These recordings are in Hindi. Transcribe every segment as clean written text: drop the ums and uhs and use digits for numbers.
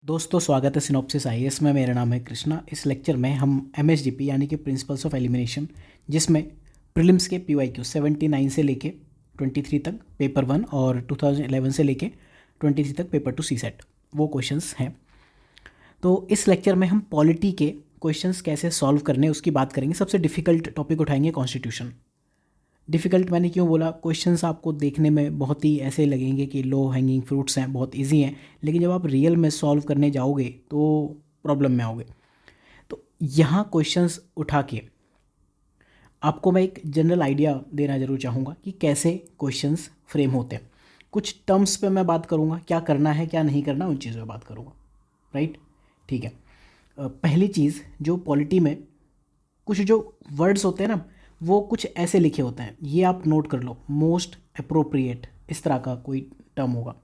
दोस्तों स्वागत है सिनॉप्सिस आईएएस में। मेरा नाम है कृष्णा। इस लेक्चर में हम एमएसडीपी यानी कि प्रिंसिपल्स ऑफ एलिमिनेशन, जिसमें प्रीलिम्स के पीवाईक्यू 79 से लेके 23 तक पेपर 1 और 2011 से लेके 23 तक पेपर 2 सीसेट, वो क्वेश्चंस हैं। तो इस लेक्चर में हम पॉलिटी के क्वेश्चंस कैसे सॉल्व करने उसकी बात करेंगे। सबसे डिफ़िकल्ट टॉपिक उठाएंगे कॉन्स्टिट्यूशन। डिफ़िकल्ट मैंने क्यों बोला, क्वेश्चंस आपको देखने में बहुत ही ऐसे लगेंगे कि लो हैंगिंग फ्रूट्स हैं, बहुत इजी हैं, लेकिन जब आप रियल में सॉल्व करने जाओगे तो प्रॉब्लम में आओगे। तो यहाँ क्वेश्चंस उठा के आपको मैं एक जनरल आइडिया देना ज़रूर चाहूँगा कि कैसे क्वेश्चंस फ्रेम होते हैं। कुछ टर्म्स पे मैं बात करूँगा, क्या करना है क्या नहीं करना, उन चीज़ों पे बात करूँगा। राइट, ठीक है। पहली चीज़, जो पॉलिटी में कुछ जो वर्ड्स होते हैं ना, वो कुछ ऐसे लिखे होते हैं, ये आप नोट कर लो। मोस्ट अप्रोप्रिएट, इस तरह का कोई टर्म होगा।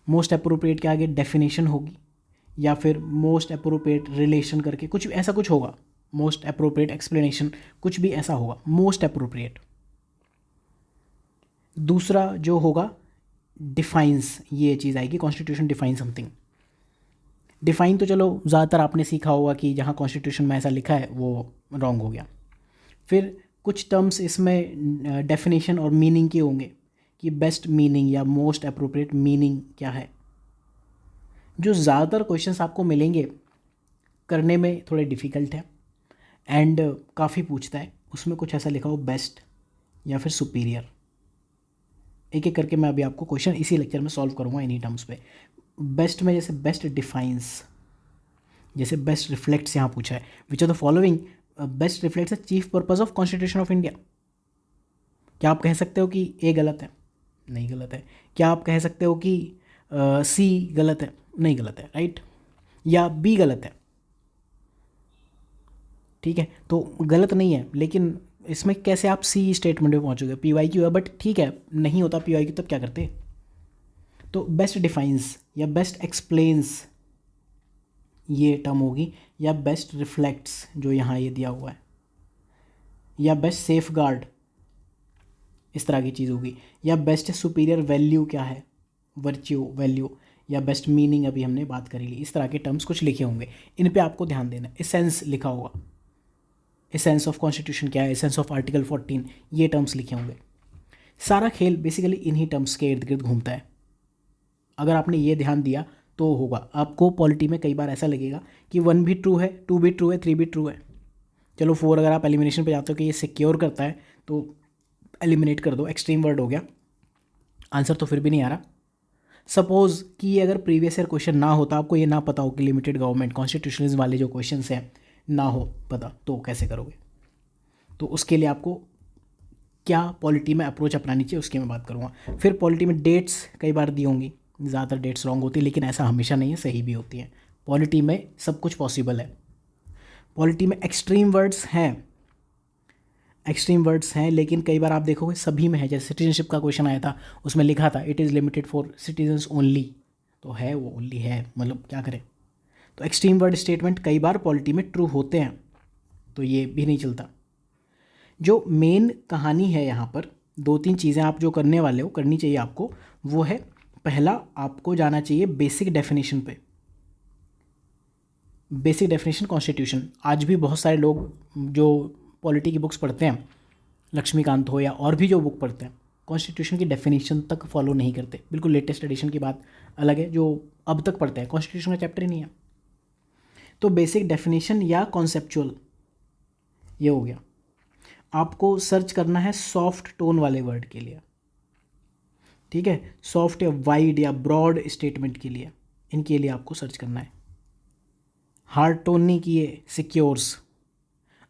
मोस्ट अप्रोप्रिएट के आगे डेफिनेशन होगी, या फिर मोस्ट अप्रोप्रिएट रिलेशन करके कुछ ऐसा कुछ होगा। मोस्ट अप्रोप्रिएट एक्सप्लेनेशन, कुछ भी ऐसा होगा। Most appropriate. दूसरा जो होगा डिफाइंस, ये चीज़ आएगी, कॉन्स्टिट्यूशन डिफाइन समथिंग। डिफाइन तो चलो ज़्यादातर आपने सीखा होगा कि जहाँ कॉन्स्टिट्यूशन में ऐसा लिखा है वो रॉन्ग हो गया। फिर कुछ टर्म्स इसमें डेफिनेशन और मीनिंग के होंगे कि बेस्ट मीनिंग या मोस्ट अप्रोप्रिएट मीनिंग क्या है। जो ज़्यादातर क्वेश्चंस आपको मिलेंगे करने में थोड़े डिफ़िकल्ट है एंड काफ़ी पूछता है, उसमें कुछ ऐसा लिखा हो बेस्ट या फिर सुपीरियर। एक एक करके मैं अभी आपको क्वेश्चन इसी लेक्चर में सॉल्व करूँगा इन्हीं टर्म्स पे। बेस्ट में जैसे बेस्ट डिफाइंस, जैसे बेस्ट रिफ्लेक्ट्स यहाँ पूछा है, which are the following best reflects the chief purpose of constitution of India. क्या आप कह सकते हो कि ए गलत है? नहीं गलत है। क्या आप कह सकते हो कि सी गलत है? नहीं गलत है, राइट। या बी गलत है, ठीक है, तो गलत नहीं है, लेकिन इसमें कैसे आप सी स्टेटमेंट में पहुंचोगे? पीवाईक्यू है, बट ठीक है, नहीं होता पीवाईक्यू तब क्या करते? तो बेस्ट डिफाइंस या बेस्ट एक्सप्लेन्स ये टर्म होगी, या बेस्ट रिफ्लेक्ट्स जो यहाँ ये दिया हुआ है, या बेस्ट सेफ गार्ड, इस तरह की चीज़ होगी। या बेस्ट सुपीरियर वैल्यू क्या है, वर्च्यू वैल्यू, या बेस्ट मीनिंग अभी हमने बात करी ली। इस तरह के टर्म्स कुछ लिखे होंगे, इन पे आपको ध्यान देना है। एसेंस लिखा होगा, एसेंस ऑफ कॉन्स्टिट्यूशन क्या है, एसेंस ऑफ आर्टिकल 14, ये टर्म्स लिखे होंगे। सारा खेल बेसिकली इन्हीं टर्म्स के इर्द गिर्द घूमता है। अगर आपने ये ध्यान दिया तो होगा। आपको पॉलिटी में कई बार ऐसा लगेगा कि 1 भी ट्रू है, 2 भी ट्रू है, 3 भी ट्रू है। चलो 4 अगर आप एलिमिनेशन पे जाते हो कि ये सिक्योर करता है तो एलिमिनेट कर दो, एक्सट्रीम वर्ड हो गया, आंसर तो फिर भी नहीं आ रहा। सपोज़ कि ये अगर प्रीवियस ईयर क्वेश्चन ना होता, आपको ये ना पता हो कि लिमिटेड गवर्नमेंट कॉन्स्टिट्यूशनलिज्म वाले जो क्वेश्चन हैं ना हो पता, तो कैसे करोगे? तो उसके लिए आपको क्या पॉलिटी में अप्रोच अपनानी चाहिए उसकी मैं बात करूँगा। फिर पॉलिटी में डेट्स कई बार दी होंगी, ज़्यादातर डेट्स रॉन्ग होती है, लेकिन ऐसा हमेशा नहीं है, सही भी होती है। पॉलिटी में सब कुछ पॉसिबल है। पॉलिटी में एक्सट्रीम वर्ड्स हैं, एक्सट्रीम वर्ड्स हैं, लेकिन कई बार आप देखोगे सभी में है। जैसे सिटीजनशिप का क्वेश्चन आया था, उसमें लिखा था it is limited for citizens only, तो है वो ओनली है, मतलब क्या करें। तो एक्सट्रीम वर्ड स्टेटमेंट कई बार पॉलिटी में ट्रू होते हैं, तो ये भी नहीं चलता। जो मेन कहानी है यहाँ पर, 2-3 चीज़ें आप जो करने वाले हो, करनी चाहिए आपको, वो है पहला, आपको जाना चाहिए बेसिक डेफिनेशन पे। Basic definition constitution. आज भी बहुत सारे लोग जो पॉलिटी की बुक्स पढ़ते हैं, लक्ष्मीकांत हो या और भी जो बुक पढ़ते हैं, कॉन्स्टिट्यूशन की डेफिनेशन तक फॉलो नहीं करते। बिल्कुल लेटेस्ट एडिशन की बात अलग है, जो अब तक पढ़ते हैं, कॉन्स्टिट्यूशन का चैप्टर ही नहीं है। तो बेसिक डेफिनेशन या कॉन्सेप्चुअल, ये हो गया। आपको सर्च करना है सॉफ्ट टोन वाले वर्ड के लिए, ठीक है, सॉफ्ट या वाइड या ब्रॉड स्टेटमेंट के लिए, इनके लिए आपको सर्च करना है। हार्ड टोन नहीं किए, सिक्योर्स।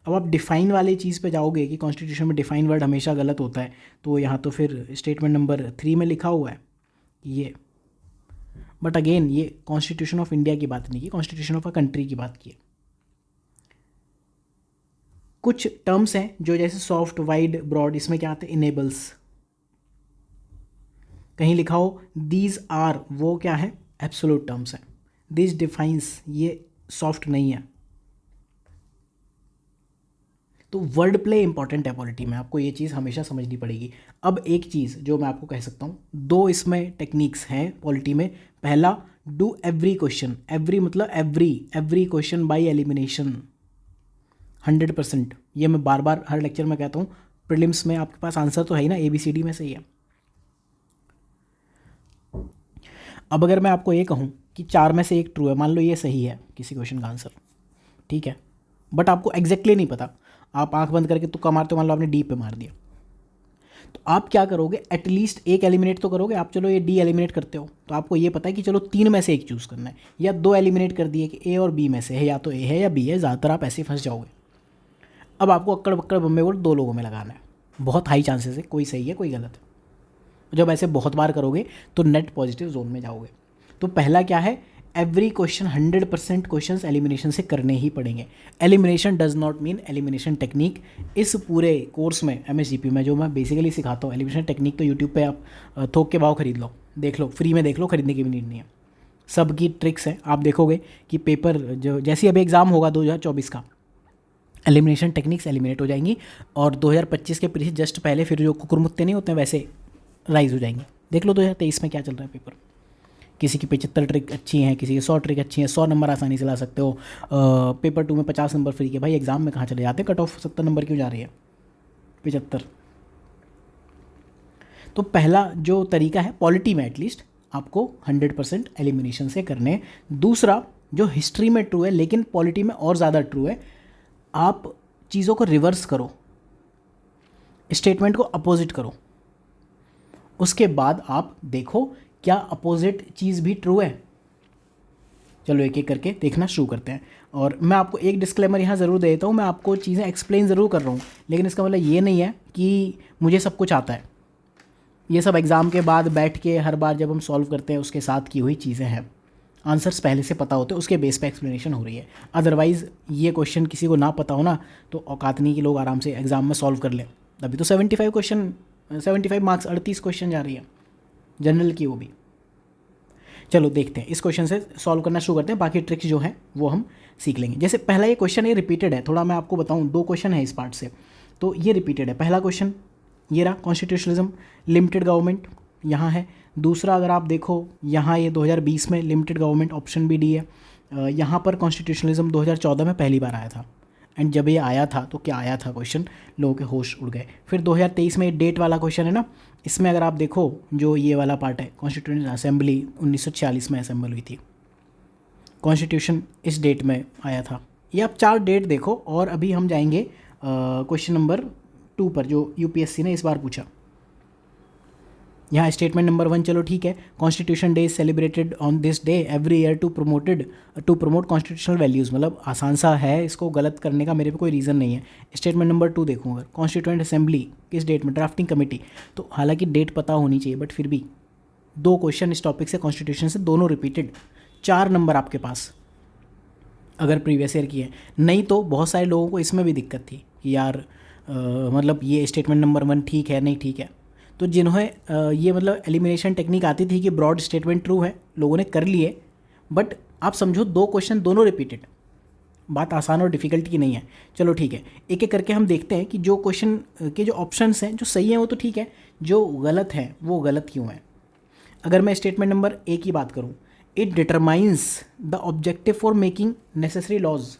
अब आप डिफ़ाइन वाली चीज़ पे जाओगे कि कॉन्स्टिट्यूशन में डिफ़ाइन वर्ड हमेशा गलत होता है, तो यहाँ तो फिर स्टेटमेंट नंबर 3 में लिखा हुआ है ये। बट अगेन ये कॉन्स्टिट्यूशन ऑफ इंडिया की बात नहीं की, कॉन्स्टिट्यूशन ऑफ अ कंट्री की बात की है। कुछ टर्म्स हैं जो जैसे सॉफ्ट, वाइड, ब्रॉड, इसमें क्या आते हैं? इनेबल्स। कहीं लिखा हो दीज आर, वो क्या है? एब्सोल्यूट टर्म्स हैं। दिस डिफाइंस, ये सॉफ्ट नहीं है। तो वर्ड प्ले इंपॉर्टेंट है पॉलिटी में, आपको ये चीज़ हमेशा समझनी पड़ेगी। अब एक चीज़ जो मैं आपको कह सकता हूँ, दो इसमें टेक्निक्स हैं पॉलिटी में। पहला, डू एवरी क्वेश्चन, एवरी मतलब एवरी क्वेश्चन बाय एलिमिनेशन 100%। ये मैं बार बार हर लेक्चर में कहता हूँ। प्रीलिम्स में आपके पास आंसर तो है ही ना, ABCD में से ही है। अब अगर मैं आपको ये कहूँ कि 4 में से एक ट्रू है, मान लो ये सही है किसी क्वेश्चन का आंसर, ठीक है, बट आपको एग्जैक्टली नहीं पता, आप आंख बंद करके तुक्का मारते हो, मान लो आपने डी पे मार दिया, तो आप क्या करोगे, एटलीस्ट एक एलिमिनेट तो करोगे आप। चलो ये डी एलिमिनेट करते हो तो आपको ये पता है कि चलो 3 में से एक चूज़ करना है, या 2 एलिमिनेट कर दिए कि ए और बी में से है, या तो ए है या बी है, ज़्यादातर आप ऐसे फंस जाओगे। अब आपको अक्कड़ बक्कड़ बम्बे बोल 2 लोगों में लगाना है, बहुत हाई चांसेस है कोई सही है कोई गलत है। जब ऐसे बहुत बार करोगे तो नेट पॉजिटिव जोन में जाओगे। तो पहला क्या है, एवरी क्वेश्चन 100% क्वेश्चंस एलिमिनेशन से करने ही पड़ेंगे। Elimination does not mean elimination technique. इस पूरे कोर्स में MSGP में जो मैं बेसिकली सिखाता हूँ, एलिमिनेशन टेक्निक तो यूट्यूब पे आप थोक के भाव खरीद लो, देख लो, फ्री में देख लो, खरीदने की भी नीड नहीं है। सबकी ट्रिक्स है, आप देखोगे कि पेपर जो जैसे अभी एग्ज़ाम होगा 2024 का, एलिमिनेशन टेक्निक्स एलिमिनेट हो जाएंगी, और 2025 के पीछे जस्ट पहले फिर जो कुकुरमुत्ते नहीं होते हैं वैसे राइज हो जाएंगे। देख लो 2023 में क्या चल रहा है पेपर, किसी की 75 ट्रिक अच्छी हैं, किसी की 100 ट्रिक अच्छी हैं, 100 नंबर आसानी से ला सकते हो। पेपर 2 में 50 नंबर फ्री के, भाई एग्जाम में कहाँ चले जाते हैं, कट ऑफ 70 नंबर क्यों जा रही है, 75। तो पहला जो तरीका है पॉलिटी में एटलीस्ट आपको 100% एलिमिनेशन से करने। दूसरा जो हिस्ट्री में ट्रू है लेकिन पॉलिटी में और ज़्यादा ट्रू है, आप चीज़ों को रिवर्स करो, स्टेटमेंट को अपोजिट करो, उसके बाद आप देखो क्या अपोजिट चीज़ भी ट्रू है। चलो एक एक करके देखना शुरू करते हैं। और मैं आपको एक डिस्क्लेमर यहाँ ज़रूर दे देता हूँ, मैं आपको चीज़ें एक्सप्लेन ज़रूर कर रहा हूँ, लेकिन इसका मतलब ये नहीं है कि मुझे सब कुछ आता है। ये सब एग्ज़ाम के बाद बैठ के हर बार जब हम सॉल्व करते हैं उसके साथ की हुई चीज़ें हैं, आंसर्स पहले से पता होते हैं, उसके बेस पे एक्सप्लेनेशन हो रही है। अदरवाइज़ ये क्वेश्चन किसी को ना पता हो ना, तो औकात नहीं कि लोग आराम से एग्ज़ाम में सॉल्व कर लें। अभी तो 75 मार्क्स 38 क्वेश्चन जा रही है जनरल की, वो भी। चलो देखते हैं, इस क्वेश्चन से सॉल्व करना शुरू करते हैं, बाकी ट्रिक्स जो हैं वो हम सीख लेंगे। जैसे पहला ये क्वेश्चन, ये रिपीटेड है, थोड़ा मैं आपको बताऊं, 2 क्वेश्चन है इस पार्ट से, तो ये रिपीटेड है। पहला क्वेश्चन ये रहा, कॉन्स्टिट्यूशनलिज्म लिमिटेड गवर्नमेंट यहाँ है। दूसरा अगर आप देखो यहाँ ये 2020 में लिमिटेड गवर्नमेंट, ऑप्शन भी डी है। यहाँ पर कॉन्स्टिट्यूशनलिज्म 2014 में पहली बार आया था, एंड जब ये आया था तो क्या आया था क्वेश्चन, लोगों के होश उड़ गए। फिर 2023 में डेट वाला क्वेश्चन है ना, इसमें अगर आप देखो जो ये वाला पार्ट है, कॉन्स्टिट्यूशन असेंबली 1946 में असेंबल हुई थी, कॉन्स्टिट्यूशन इस डेट में आया था। ये आप 4 डेट देखो, और अभी हम जाएंगे क्वेश्चन नंबर 2 पर जो UPSC ने इस बार पूछा। यहाँ स्टेटमेंट नंबर 1, चलो ठीक है, constitution day is celebrated on this day every year to promote constitutional values, मतलब आसान सा है, इसको गलत करने का मेरे पे कोई रीज़न नहीं है। स्टेटमेंट नंबर 2 देखूँ अगर, कॉन्स्टिट्यूएंट असेंबली किस डेट में, ड्राफ्टिंग कमेटी, तो हालांकि डेट पता होनी चाहिए बट फिर भी 2 क्वेश्चन इस टॉपिक से, कॉन्स्टिट्यूशन से, दोनों रिपीटेड, 4 नंबर आपके पास अगर प्रीवियस ईयर की है। नहीं तो बहुत सारे लोगों को इसमें भी दिक्कत थी कि यार मतलब ये स्टेटमेंट नंबर 1 ठीक है नहीं ठीक है, तो जिन्हें ये मतलब एलिमिनेशन टेक्निक आती थी कि ब्रॉड स्टेटमेंट ट्रू है, लोगों ने कर लिए, बट आप समझो 2 क्वेश्चन दोनों रिपीटेड, बात आसान और डिफ़िकल्टी की नहीं है। चलो ठीक है, एक एक करके हम देखते हैं कि जो क्वेश्चन के जो ऑप्शंस हैं जो सही हैं वो तो ठीक है, जो गलत हैं वो गलत क्यों हैं। अगर मैं स्टेटमेंट नंबर 1 की बात करूँ, it determines the objective for making necessary laws,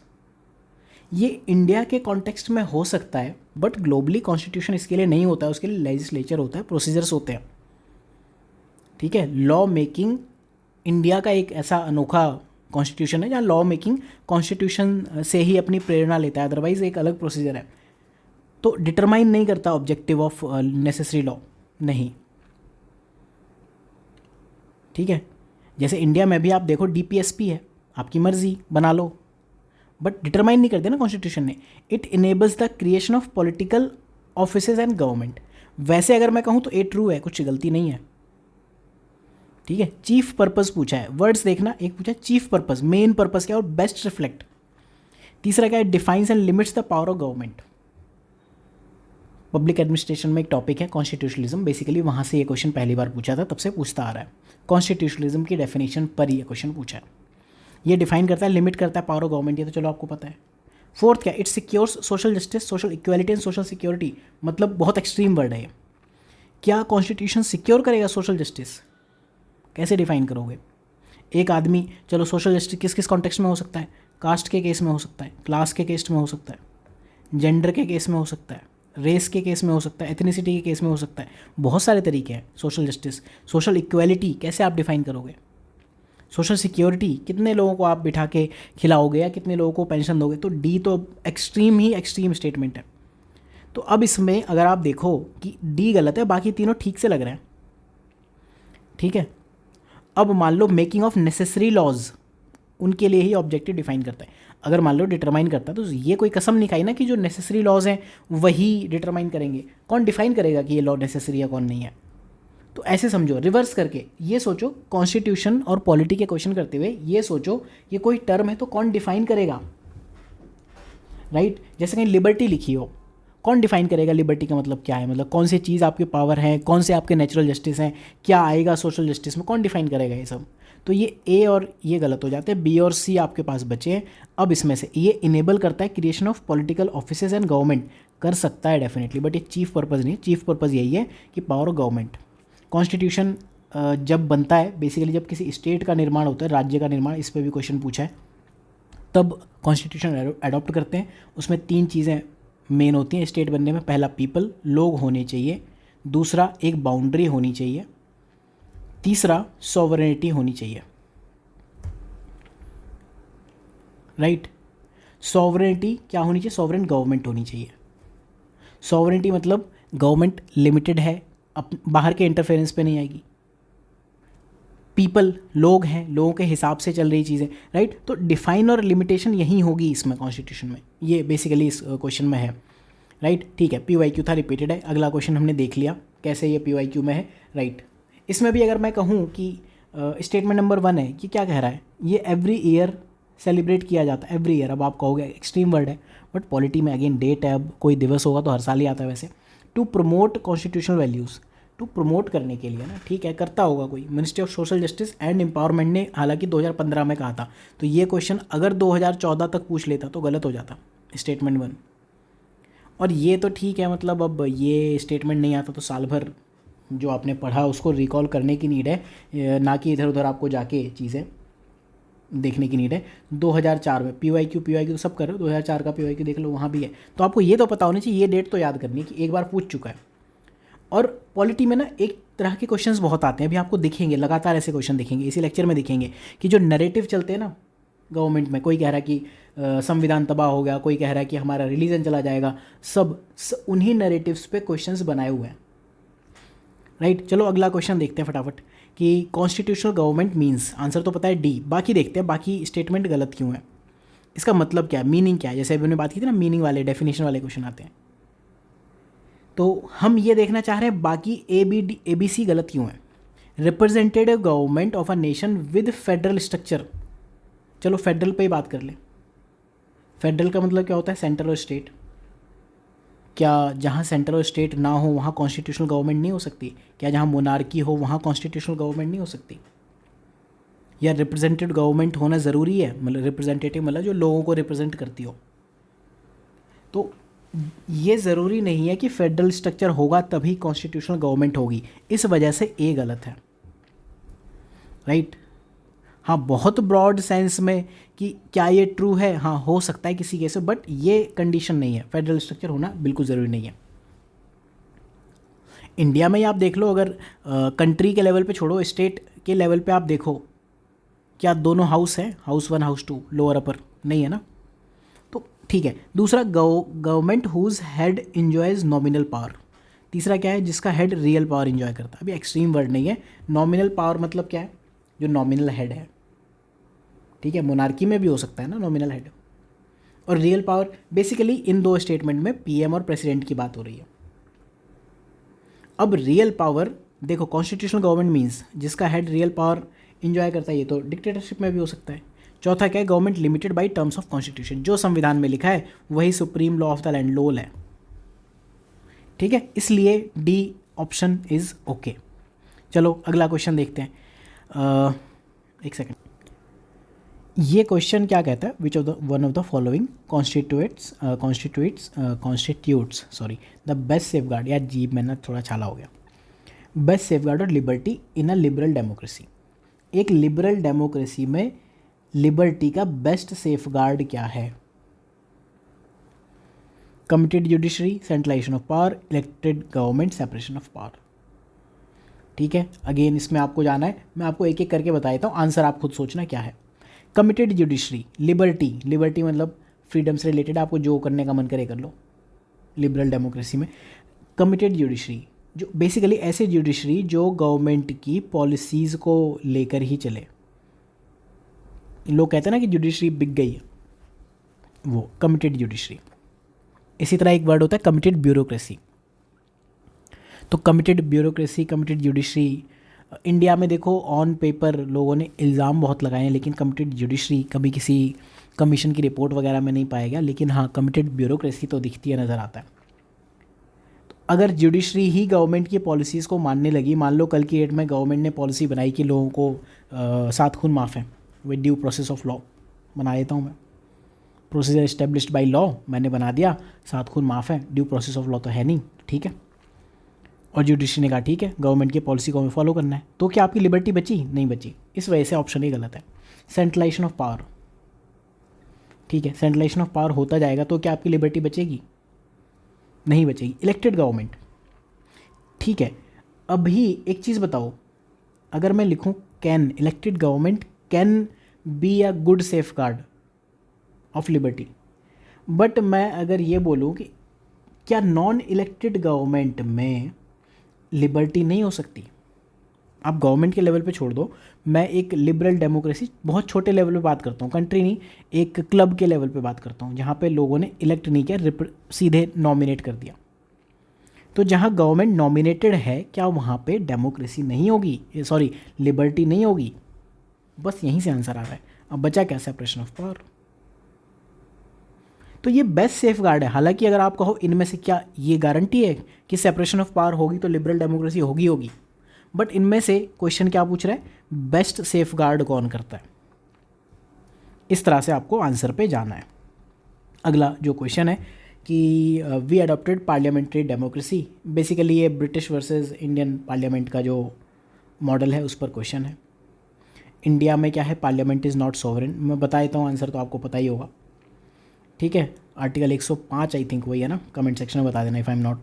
ये इंडिया के कॉन्टेक्स्ट में हो सकता है बट ग्लोबली कॉन्स्टिट्यूशन इसके लिए नहीं होता है, उसके लिए लेजिस्लेचर होता है, प्रोसीजर्स होते हैं, ठीक है। लॉ मेकिंग इंडिया का एक ऐसा अनोखा कॉन्स्टिट्यूशन है जहाँ लॉ मेकिंग कॉन्स्टिट्यूशन से ही अपनी प्रेरणा लेता है, अदरवाइज एक अलग प्रोसीजर है। तो डिटरमाइन नहीं करता ऑब्जेक्टिव ऑफ नेसेसरी लॉ, नहीं, ठीक है। जैसे इंडिया में भी आप देखो DPSP है, आपकी मर्जी बना लो, बट डिटरमाइन नहीं करते ना कॉन्स्टिट्यूशन ने। It enables the creation of political offices and government, वैसे अगर मैं कहूँ तो ए ट्रू है, कुछ गलती नहीं है, ठीक है। चीफ पर्पस पूछा है, वर्ड्स देखना, एक पूछा चीफ पर्पस, मेन पर्पस क्या, और बेस्ट रिफ्लेक्ट। तीसरा क्या है, defines and limits the power of government, public administration में एक टॉपिक है कॉन्स्टिट्यूशनलिज्म, बेसिकली वहाँ से ये क्वेश्चन पहली बार पूछा था, तब से पूछता आ रहा है। कॉन्स्टिट्यूशनलिज्म की डेफिनेशन पर ये क्वेश्चन पूछा है, ये डिफाइन करता है, लिमिट करता है पावर ऑफ गवर्नमेंट, ये तो चलो आपको पता है। फोर्थ क्या, it secures social justice, social equality and social security, मतलब बहुत एक्सट्रीम वर्ड है ये। क्या कॉन्स्टिट्यूशन सिक्योर करेगा सोशल जस्टिस? कैसे डिफाइन करोगे? एक आदमी, चलो सोशल जस्टिस किस किस कॉन्टेक्स्ट में हो सकता है? कास्ट के केस में हो सकता है, क्लास के केस में हो सकता है, जेंडर के केस में हो सकता है, रेस के केस में हो सकता है, एथनिसिटी के केस में हो सकता है। बहुत सारे तरीके हैं सोशल जस्टिस। सोशल इक्वालिटी कैसे आप डिफाइन करोगे? सोशल सिक्योरिटी, कितने लोगों को आप बिठा के खिलाओगे या कितने लोगों को पेंशन दोगे? तो डी तो एक्सट्रीम ही एक्सट्रीम स्टेटमेंट है। तो अब इसमें अगर आप देखो कि डी गलत है, बाकी तीनों ठीक से लग रहे हैं, ठीक है। अब मान लो मेकिंग ऑफ नेसेसरी लॉज, उनके लिए ही ऑब्जेक्टिव डिफाइन करता है। अगर मान लो डिटरमाइन करता है तो ये कोई कसम नहीं खाई ना कि जो नेसेसरी लॉज हैं वही डिटरमाइन करेंगे। कौन डिफाइन करेगा कि ये लॉ नेसेसरी है कौन नहीं है? तो ऐसे समझो, रिवर्स करके ये सोचो, कॉन्स्टिट्यूशन और पॉलिटी के क्वेश्चन करते हुए ये सोचो ये कोई टर्म है तो कौन डिफाइन करेगा, राइट? जैसे कहीं लिबर्टी लिखी हो, कौन डिफाइन करेगा लिबर्टी का मतलब क्या है? मतलब कौन सी चीज़ आपके पावर है, कौन से आपके नेचुरल जस्टिस हैं, क्या आएगा सोशल जस्टिस में, कौन डिफाइन करेगा ये सब? तो ये ए और ये गलत हो जाते हैं, बी और सी आपके पास बचे हैं। अब इसमें से ये इनेबल करता है creation of political offices and government, कर सकता है डेफिनेटली, बट ये चीफ पर्पज़ नहीं है। चीफ पर्पज़ यही है कि पावर ऑफ गवर्नमेंट। कॉन्स्टिट्यूशन जब बनता है, बेसिकली जब किसी स्टेट का निर्माण होता है, राज्य का निर्माण, इस पर भी क्वेश्चन पूछा है, तब कॉन्स्टिट्यूशन अडॉप्ट करते हैं। उसमें 3 चीज़ें मेन होती हैं स्टेट बनने में। पहला पीपल, लोग होने चाहिए। दूसरा एक बाउंड्री होनी चाहिए। तीसरा सॉवरेनिटी होनी चाहिए, राइट? सॉवरेनिटी क्या होनी चाहिए? सॉवरेन गवर्नमेंट होनी चाहिए। सॉवरेनिटी मतलब गवर्नमेंट लिमिटेड है, बाहर के इंटरफेरेंस पे नहीं आएगी। पीपल, लोग हैं, लोगों के हिसाब से चल रही चीज़ें, राइट? तो डिफाइन और लिमिटेशन यही होगी इसमें, कॉन्स्टिट्यूशन में। ये बेसिकली इस क्वेश्चन में है, राइट? ठीक है, PYQ था, रिपीटेड है। अगला क्वेश्चन हमने देख लिया कैसे ये PYQ में है, राइट? इसमें भी अगर मैं कहूँ कि स्टेटमेंट नंबर 1 है, ये क्या कह रहा है? ये एवरी ईयर सेलिब्रेट किया जाता है, एवरी ईयर। अब आप कहोगे एक्सट्रीम वर्ड है, बट पॉलिटी में अगेन डेट है, अब कोई दिवस होगा तो हर साल ही आता है वैसे। To promote constitutional values, to promote करने के लिए ना, ठीक है, करता होगा कोई। Ministry of social justice and empowerment ने हालांकि 2015 में कहा था, तो ये क्वेश्चन अगर 2014 तक पूछ लेता तो गलत हो जाता, स्टेटमेंट 1। और ये तो ठीक है, मतलब अब ये स्टेटमेंट नहीं आता तो साल भर जो आपने पढ़ा उसको रिकॉल करने की नीड है, ना कि इधर उधर आपको जाके चीज़ें देखने की नीड है। 2004 में PYQ तो सब कर रहे हो, 2004 का PYQ देख लो, वहाँ भी है। तो आपको ये तो पता होना चाहिए, ये डेट तो याद करनी है कि एक बार पूछ चुका है। और पॉलिटी में ना एक तरह के क्वेश्चंस बहुत आते हैं, अभी आपको दिखेंगे, लगातार ऐसे क्वेश्चन दिखेंगे, इसी लेक्चर में दिखेंगे कि जो नैरेटिव चलते हैं ना गवर्नमेंट में, कोई कह रहा है कि संविधान तबाह हो गया, कोई कह रहा है कि हमारा रिलीजन चला जाएगा, उन्हीं नैरेटिव्स पे क्वेश्चंस बनाए हुए हैं, राइट? चलो अगला क्वेश्चन देखते हैं फटाफट कि कॉन्स्टिट्यूशनल गवर्नमेंट मीन्स, आंसर तो पता है डी, बाकी देखते हैं बाकी स्टेटमेंट गलत क्यों है, इसका मतलब क्या है, मीनिंग क्या है। जैसे अभी हमने बात की थी ना, मीनिंग वाले, डेफिनेशन वाले क्वेश्चन आते हैं। तो हम ये देखना चाह रहे हैं बाकी ABC गलत क्यों है। Representative government of a nation with federal structure, चलो फेडरल पे ही बात कर लें। फेडरल का मतलब क्या होता है? सेंट्रल और स्टेट। क्या जहाँ सेंट्रल और स्टेट ना हो वहाँ कॉन्स्टिट्यूशनल गवर्नमेंट नहीं हो सकती? क्या जहाँ मोनार्की हो वहाँ कॉन्स्टिट्यूशनल गवर्नमेंट नहीं हो सकती? या रिप्रेजेंटेटिव गवर्नमेंट होना ज़रूरी है? मतलब रिप्रेजेंटेटिव मतलब जो लोगों को रिप्रेजेंट करती हो। तो ये ज़रूरी नहीं है कि फेडरल स्ट्रक्चर होगा तभी कॉन्स्टिट्यूशनल गवर्नमेंट होगी, इस वजह से ए गलत है, राइट? हाँ, बहुत ब्रॉड सेंस में कि क्या ये ट्रू है, हाँ हो सकता है किसी केस में, बट ये कंडीशन नहीं है, फेडरल स्ट्रक्चर होना बिल्कुल ज़रूरी नहीं है। इंडिया में ही आप देख लो, अगर कंट्री के लेवल पे छोड़ो, स्टेट के लेवल पे आप देखो, क्या दोनों हाउस है, हाउस 1 हाउस 2, लोअर अपर? नहीं है ना। तो ठीक है। दूसरा, government whose head enjoys nominal power. तीसरा क्या है? जिसका हेड रियल पावर इंजॉय करता है। अभी एक्सट्रीम वर्ड नहीं है। नॉमिनल पावर मतलब क्या है? जो नॉमिनल हेड है, ठीक है, मोनार्की में भी हो सकता है ना नॉमिनल हेड। और रियल पावर बेसिकली इन दो स्टेटमेंट में PM और प्रेसिडेंट की बात हो रही है। अब रियल पावर देखो, कॉन्स्टिट्यूशनल गवर्नमेंट मीन्स जिसका हेड रियल पावर इंजॉय करता है, ये तो डिक्टेटरशिप में भी हो सकता है। चौथा क्या है? Government limited by terms of constitution, जो संविधान में लिखा है वही supreme law of the land, लोल है, ठीक है, इसलिए डी ऑप्शन इज ओके। चलो अगला क्वेश्चन देखते हैं। एक सेकेंड। ये क्वेश्चन क्या कहता है, which of the one of the following constitutes the best safeguard, या जीप में ना थोड़ा छाला हो गया, बेस्ट सेफ गार्ड और liberty in a liberal democracy. एक लिबरल डेमोक्रेसी में लिबर्टी का बेस्ट सेफ गार्ड क्या है? Committed judiciary, centralization of power, elected government, separation of power. ठीक है, अगेन इसमें आपको जाना है, मैं आपको एक एक करके बता देता हूँ, आंसर आप खुद सोचना क्या है। कमिटेड जुडिशरी, लिबर्टी, लिबर्टी मतलब फ्रीडम से रिलेटेड, आपको जो करने का मन करे कर लो लिबरल डेमोक्रेसी में। कमिटेड जुडिशरी जो बेसिकली ऐसे जुडिशरी जो गवर्नमेंट की पॉलिसीज़ को लेकर ही चले। लोग कहते हैं ना कि जुडिशरी बिक गई है, वो कमिटेड जुडिशरी। इसी तरह एक वर्ड होता है कमिटेड ब्यूरोक्रेसी। तो committed bureaucracy, committed judiciary, India में देखो ऑन पेपर लोगों ने इल्ज़ाम बहुत लगाए हैं, लेकिन कमिटेड जुडिशरी कभी किसी कमीशन की रिपोर्ट वगैरह में नहीं पाया गया, लेकिन हाँ कमिटेड ब्यूरोक्रेसी तो दिखती है, नज़र आता है। तो अगर जुडिशरी ही गवर्नमेंट की पॉलिसीज़ को मानने लगी, मान लो कल की डेट में गवर्नमेंट ने पॉलिसी बनाई कि लोगों को 7 खून माफ़ है with due process of law, बना देता हूँ मैं, प्रोसीजर इस्टेब्लिश्ड बाई लॉ मैंने बना दिया, 7 खून माफ़ है, ड्यू प्रोसेस ऑफ लॉ तो है नहीं, ठीक है। और जुडिशरी ने कहा ठीक है गवर्नमेंट की पॉलिसी को हमें फॉलो करना है, तो क्या आपकी लिबर्टी बची? नहीं बची। इस वजह से ऑप्शन ही गलत है। सेंट्रलाइजेशन ऑफ पावर, ठीक है, सेंट्रलाइजेशन ऑफ पावर होता जाएगा तो क्या आपकी लिबर्टी बचेगी? नहीं बचेगी। इलेक्टेड गवर्नमेंट, ठीक है, अभी एक चीज़ बताओ, अगर मैं लिखूं can, elected government can be a good safe guard of liberty, but मैं अगर ये बोलूं कि क्या नॉन इलेक्टेड गवर्नमेंट में लिबर्टी नहीं हो सकती? आप गवर्नमेंट के लेवल पे छोड़ दो, मैं एक लिबरल डेमोक्रेसी बहुत छोटे लेवल पे बात करता हूँ, कंट्री नहीं, एक क्लब के लेवल पे बात करता हूँ, जहाँ पे लोगों ने इलेक्ट नहीं किया, सीधे नॉमिनेट कर दिया। तो जहाँ गवर्नमेंट नॉमिनेटेड है, क्या वहाँ पे डेमोक्रेसी नहीं होगी, सॉरी लिबर्टी नहीं होगी? बस यहीं से आंसर आ रहा है। अब बचा क्या? Separation of power. तो ये बेस्ट सेफ गार्ड है। हालांकि अगर आप कहो इनमें से क्या ये गारंटी है कि सेपरेशन ऑफ पावर होगी तो लिबरल डेमोक्रेसी होगी, बट इनमें से क्वेश्चन क्या पूछ रहा है? बेस्ट सेफ गार्ड कौन करता है? इस तरह से आपको आंसर पे जाना है। अगला जो क्वेश्चन है कि we adopted parliamentary democracy, basically ये ब्रिटिश वर्सेस इंडियन पार्लियामेंट का जो मॉडल है उस पर क्वेश्चन है। इंडिया में क्या है? Parliament is not sovereign. मैं बता देता हूँ आंसर, तो आपको पता ही होगा, ठीक है। आर्टिकल 105 आई थिंक वही है ना, कमेंट सेक्शन में बता देना if I am not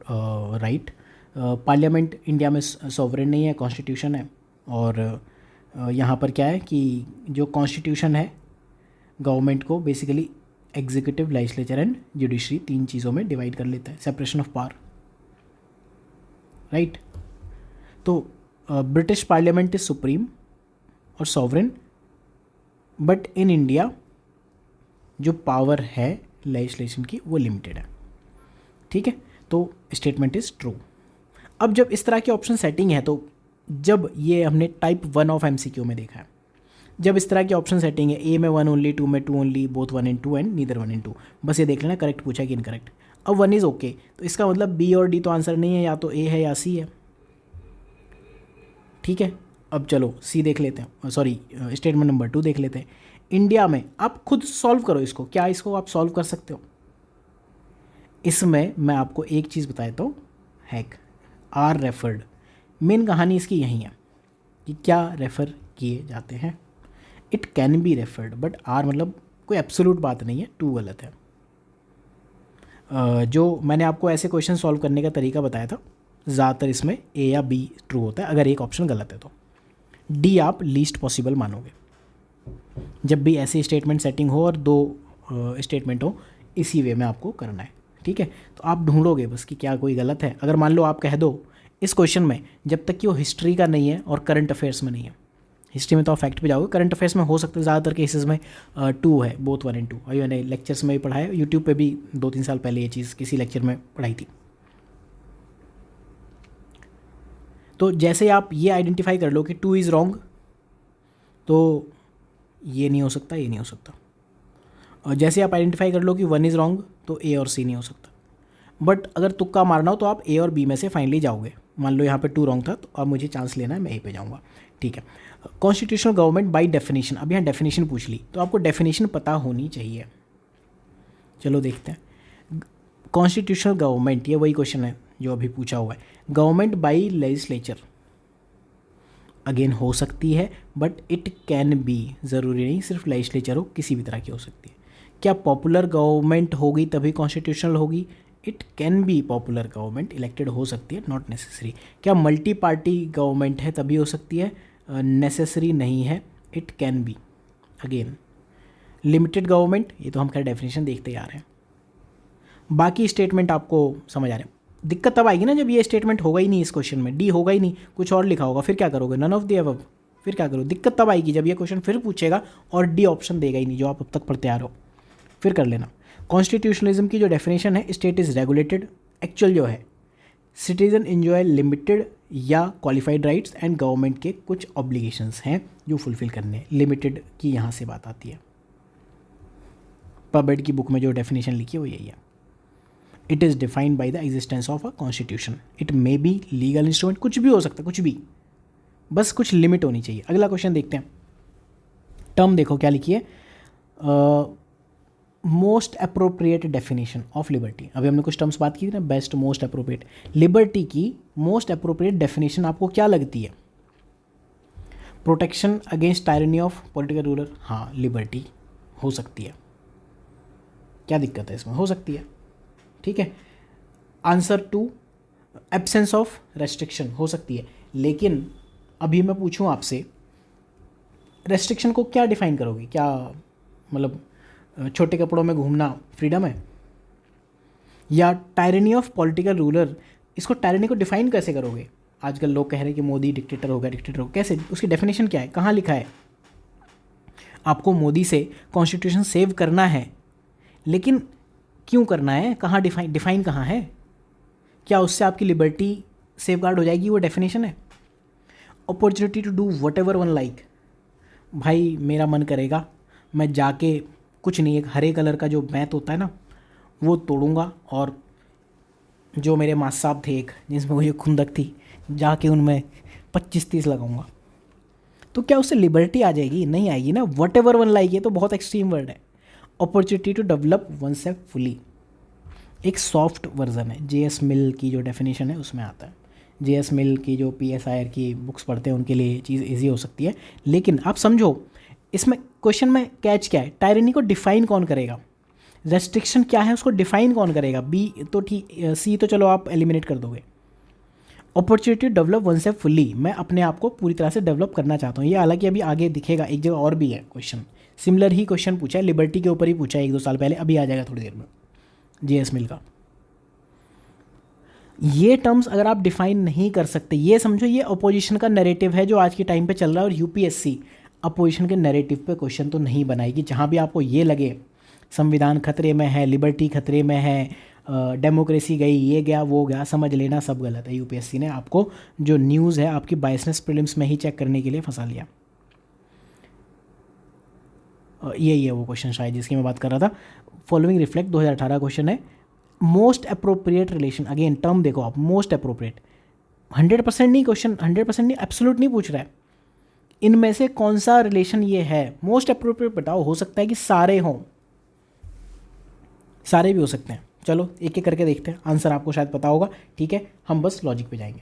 right. Parliament India में सॉवरेन नहीं है, कॉन्स्टिट्यूशन है। और यहाँ पर क्या है कि जो कॉन्स्टिट्यूशन है गवर्नमेंट को basically executive, legislature and judiciary 3 चीज़ों में डिवाइड कर लेता है, सेपरेशन ऑफ पावर, राइट। तो ब्रिटिश पार्लियामेंट इज सुप्रीम और सॉवरेन, बट इन इंडिया जो पावर है लेजिस्लेशन की वो लिमिटेड है, ठीक है। तो स्टेटमेंट इज़ ट्रू। अब जब इस तरह की ऑप्शन सेटिंग है, तो जब ये हमने टाइप 1 ऑफ MCQ में देखा है, जब इस तरह की ऑप्शन सेटिंग है, ए में 1 ओनली, 2 में 2 only, both 1 and 2 and neither 1 and 2, बस ये देख लेना करेक्ट पूछा कि इनकरेक्ट। अब 1 इज़ ओके, तो इसका मतलब B और D तो आंसर नहीं है, या तो A है या C है, ठीक है। अब चलो C देख लेते हैं, सॉरी स्टेटमेंट नंबर 2 देख लेते हैं। इंडिया में आप खुद सॉल्व करो इसको, क्या इसको आप सॉल्व कर सकते हो? इसमें मैं आपको एक चीज़ बता देता हूँ, हैक आर रेफर्ड। मेन कहानी इसकी यही है कि क्या रेफ़र किए जाते हैं। It can be referred, but are मतलब कोई एब्सोल्यूट बात नहीं है, 2 गलत है। जो मैंने आपको ऐसे क्वेश्चन सॉल्व करने का तरीका बताया था, ज़्यादातर इसमें A या B ट्रू होता है, अगर एक ऑप्शन गलत है तो D आप लीस्ट पॉसिबल मानोगे। जब भी ऐसी स्टेटमेंट सेटिंग हो और 2 स्टेटमेंट हो, इसी वे में आपको करना है, ठीक है। तो आप ढूंढोगे बस कि क्या कोई गलत है। अगर मान लो आप कह दो इस क्वेश्चन में, जब तक कि वो हिस्ट्री का नहीं है और करंट अफेयर्स में नहीं है, हिस्ट्री में तो आप फैक्ट पे जाओगे, करंट अफेयर्स में हो सकता है ज़्यादातर केसेस में 2 है, बोथ 1 and 2। और मैंने लेक्चर्स में भी पढ़ा है, यूट्यूब पे भी 2-3 साल पहले ये चीज़ किसी लेक्चर में पढ़ाई थी। तो जैसे आप ये आइडेंटिफाई कर लो कि 2 इज़ रॉन्ग, तो ये नहीं हो सकता, ये नहीं हो सकता। और जैसे आप आइडेंटिफाई कर लो कि 1 इज़ रॉन्ग, तो A और C नहीं हो सकता। बट अगर तुक्का मारना हो तो आप A और B में से फाइनली जाओगे। मान लो यहाँ पे 2 रॉन्ग था, तो अब मुझे चांस लेना है, मैं A पे जाऊँगा, ठीक है। कॉन्स्टिट्यूशनल गवर्नमेंट बाय डेफिनेशन, अब यहाँ डेफिनेशन पूछ ली तो आपको डेफिनेशन पता होनी चाहिए। चलो देखते हैं। कॉन्स्टिट्यूशनल गवर्नमेंट, ये वही क्वेश्चन है जो अभी पूछा हुआ है। गवर्नमेंट बाय लेजिस्लेचर अगेन हो सकती है, बट इट कैन बी, ज़रूरी नहीं सिर्फ लेजिस्लेचर हो, किसी भी तरह की हो सकती है। क्या पॉपुलर गवर्नमेंट होगी तभी कॉन्स्टिट्यूशनल होगी? It can B popular government, elected हो सकती है, नॉट नेसेसरी। क्या मल्टी पार्टी गवर्नमेंट है तभी हो सकती है? नेसेसरी नहीं है, it can B. Again limited government, ये तो हम खैर डेफिनेशन देखते ही आ रहे हैं। बाकी स्टेटमेंट आपको समझ आ रहे हैं। दिक्कत तब आएगी ना जब ये स्टेटमेंट होगा ही नहीं इस क्वेश्चन में, डी होगा ही नहीं, कुछ और लिखा होगा, फिर क्या करोगे? नन ऑफ द अबव, फिर क्या करोगे? दिक्कत तब आएगी जब ये क्वेश्चन फिर पूछेगा और डी ऑप्शन देगा ही नहीं जो आप अब तक पढ़ते आ रहे हो। फिर कर लेना। कॉन्स्टिट्यूशनलिज्म की जो डेफिनेशन है, स्टेट इज़ रेगुलेटेड, एक्चुअल जो है सिटीजन एंजॉय लिमिटेड या क्वालिफाइड राइट्स एंड गवर्नमेंट के कुछ ऑब्लिगेशंस हैं जो फुलफिल करने हैं। लिमिटेड की यहाँ से बात आती है। पबेड की बुक में जो डेफिनेशन लिखी है वो यही है। It is defined by the existence of a constitution, it may be legal instrument, कुछ भी हो सकता है, कुछ भी, बस कुछ लिमिट होनी चाहिए। अगला क्वेश्चन देखते हैं। टर्म देखो क्या लिखी है, most appropriate definition of liberty. अभी हमने कुछ टर्म्स बात की थी ना, बेस्ट, मोस्ट अप्रोप्रिएट। लिबर्टी की मोस्ट अप्रोप्रिएट डेफिनेशन आपको क्या लगती है? Protection against tyranny of political ruler, हाँ लिबर्टी हो सकती है, क्या दिक्कत है इसमें? हो सकती है, ठीक है। Answer two, absence of restriction, हो सकती है। लेकिन अभी मैं पूछूं आपसे, रेस्ट्रिक्शन को क्या डिफाइन करोगे? क्या मतलब छोटे कपड़ों में घूमना फ्रीडम है? या टायरनी ऑफ पॉलिटिकल रूलर, इसको टायरनी को डिफाइन कैसे करोगे? आजकल लोग कह रहे हैं कि मोदी डिक्टेटर हो गया, डिक्टेटर हो, कैसे? उसकी डेफिनेशन क्या है? कहाँ लिखा है? आपको मोदी से कॉन्स्टिट्यूशन सेव करना है, लेकिन क्यों करना है? कहाँ डिफाइन कहाँ है? क्या उससे आपकी लिबर्टी सेफ गार्ड हो जाएगी? वो डेफिनेशन है। Opportunity to do whatever one like, भाई मेरा मन करेगा मैं जाके कुछ नहीं, एक हरे कलर का जो मैत होता है ना वो तोड़ूंगा और जो मेरे माँ साहब थे एक जिसमें वो ये खुंदक थी, जाके उनमें 25-30 लगाऊंगा। तो क्या उससे लिबर्टी आ जाएगी? नहीं आएगी ना। वट एवर वन लाइक, ये तो बहुत एक्सट्रीम वर्ड है। Opportunity to develop oneself fully, एक सॉफ्ट वर्जन है। जे.एस. मिल की जो डेफिनेशन है उसमें आता है। जे.एस. मिल की जो PSIR की बुक्स पढ़ते हैं उनके लिए चीज़ ईजी हो सकती है। लेकिन आप समझो इसमें क्वेश्चन में कैच क्या है? टायरनी को डिफाइन कौन करेगा? रेस्ट्रिक्शन क्या है उसको डिफाइन कौन करेगा? बी तो ठीक, सी तो चलो आप एलिमिनेट कर दोगे। Opportunity to develop oneself fully, मैं अपने आप को पूरी तरह से डेवलप करना चाहता हूँ। ये हालांकि अभी आगे दिखेगा, एक जगह और भी है क्वेश्चन, सिमिलर ही क्वेश्चन पूछा है, लिबर्टी के ऊपर ही पूछा है 1-2 साल पहले, अभी आ जाएगा थोड़ी देर में जे.एस. मिल का। ये टर्म्स अगर आप डिफाइन नहीं कर सकते, ये समझो ये अपोजिशन का नैरेटिव है जो आज के टाइम पे चल रहा है, और यूपीएससी अपोजिशन के नैरेटिव पे क्वेश्चन तो नहीं बनाएगी। जहाँ भी आपको ये लगे संविधान खतरे में है, लिबर्टी खतरे में है, डेमोक्रेसी गई, ये गया वो गया, समझ लेना सब गलत है। यूपीएससी ने आपको जो न्यूज़ है आपकी बायसनेस प्रीलिम्स में ही चेक करने के लिए फंसा लिया। यही है वो क्वेश्चन शायद जिसकी मैं बात कर रहा था। फॉलोइंग रिफ्लेक्ट 2018 क्वेश्चन है। Most appropriate relation, again term देखो आप, मोस्ट अप्रोप्रिएट 100% नहीं, क्वेश्चन 100% नहीं, एब्सोल्यूट नहीं पूछ रहा है। इनमें से कौन सा रिलेशन ये है? मोस्ट अप्रोप्रिएट बताओ। हो सकता है कि सारे हों, सारे भी हो सकते हैं। चलो एक एक करके देखते हैं, आंसर आपको शायद पता होगा, ठीक है। हम बस लॉजिक पे जाएंगे।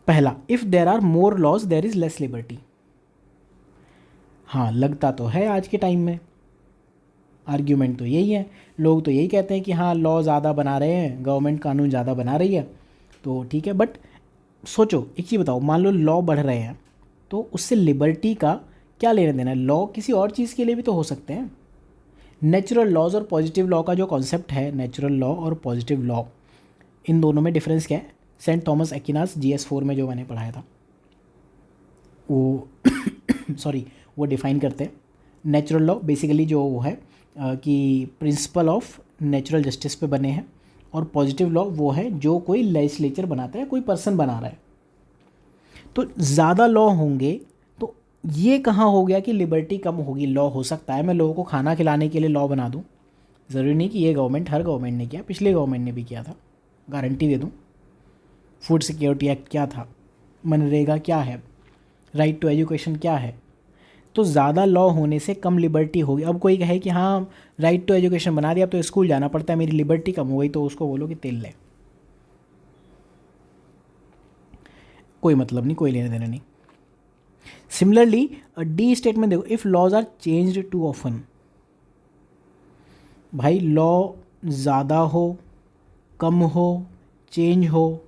पहला, if there are more laws there is less liberty. हाँ लगता तो है आज के टाइम में, आर्ग्यूमेंट तो यही है, लोग तो यही कहते हैं कि हाँ लॉ ज़्यादा बना रहे हैं, गवर्नमेंट कानून ज़्यादा बना रही है, तो ठीक है। बट सोचो एक चीज़ बताओ, मान लो लॉ बढ़ रहे हैं तो उससे लिबर्टी का क्या लेना देना है? लॉ किसी और चीज़ के लिए भी तो हो सकते हैं। नेचुरल लॉज और पॉजिटिव लॉ का जो कॉन्सेप्ट है, नेचुरल लॉ और पॉजिटिव लॉ, इन दोनों में डिफरेंस क्या है? सेंट थॉमस एक्विनास GS4 में जो मैंने पढ़ाया था वो सॉरी वो डिफाइन करते हैं। नेचुरल लॉ बेसिकली जो वो है कि प्रिंसिपल ऑफ नेचुरल जस्टिस पे बने हैं, और पॉजिटिव लॉ वो है जो कोई लेजिस्लेचर बनाता है, कोई पर्सन बना रहा है। तो ज़्यादा लॉ होंगे तो ये कहाँ हो गया कि लिबर्टी कम होगी? लॉ हो सकता है मैं लोगों को खाना खिलाने के लिए लॉ बना दूँ, ज़रूरी नहीं कि ये गवर्नमेंट, हर गवर्नमेंट ने किया, पिछले गवर्नमेंट ने भी किया था, गारंटी दे दूँ। फूड सिक्योरिटी एक्ट क्या था, मनरेगा क्या है, राइट टू एजुकेशन क्या है। तो ज़्यादा लॉ होने से कम लिबर्टी होगी। अब कोई कहे कि हाँ राइट टू एजुकेशन बना दिया, अब तो स्कूल जाना पड़ता है, मेरी लिबर्टी कम हो गई, तो उसको बोलो कि तेल ले, कोई मतलब नहीं, कोई लेने देना नहीं। सिमिलरली डी स्टेटमेंट देखो, if laws are changed too often, भाई लॉ ज़्यादा हो, कम हो, चेंज हो,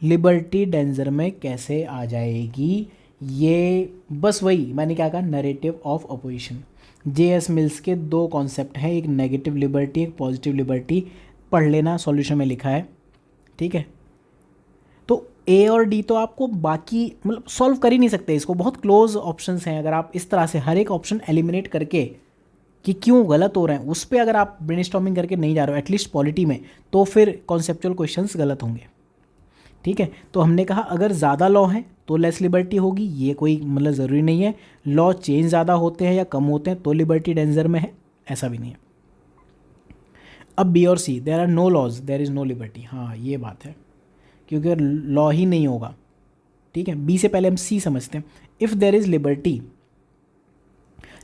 लिबर्टी डेंजर में कैसे आ जाएगी। ये बस वही मैंने क्या कहा, narrative of opposition. JS. Mills के दो कॉन्सेप्ट हैं, एक नेगेटिव लिबर्टी, एक पॉजिटिव लिबर्टी। पढ़ लेना, सॉल्यूशन में लिखा है, ठीक है। तो ए और डी तो आपको बाकी मतलब सॉल्व कर ही नहीं सकते इसको, बहुत क्लोज ऑप्शंस हैं। अगर आप इस तरह से हर एक ऑप्शन एलिमिनेट करके कि क्यों गलत हो रहे हैं उस पर अगर आप ब्रेनस्टॉर्मिंग करके नहीं जा रहे हो एटलीस्ट पॉलिटी में, तो फिर कॉन्सेप्चुअल क्वेश्चंस गलत होंगे, ठीक है। तो हमने कहा अगर ज़्यादा लॉ है तो लेस लिबर्टी होगी, ये कोई मतलब ज़रूरी नहीं है। लॉ चेंज ज़्यादा होते हैं या कम होते हैं तो लिबर्टी डेंजर में है, ऐसा भी नहीं है। अब बी और C, there are no laws there is no liberty, हाँ ये बात है, क्योंकि लॉ ही नहीं होगा, ठीक है। बी से पहले हम सी समझते हैं। If there is liberty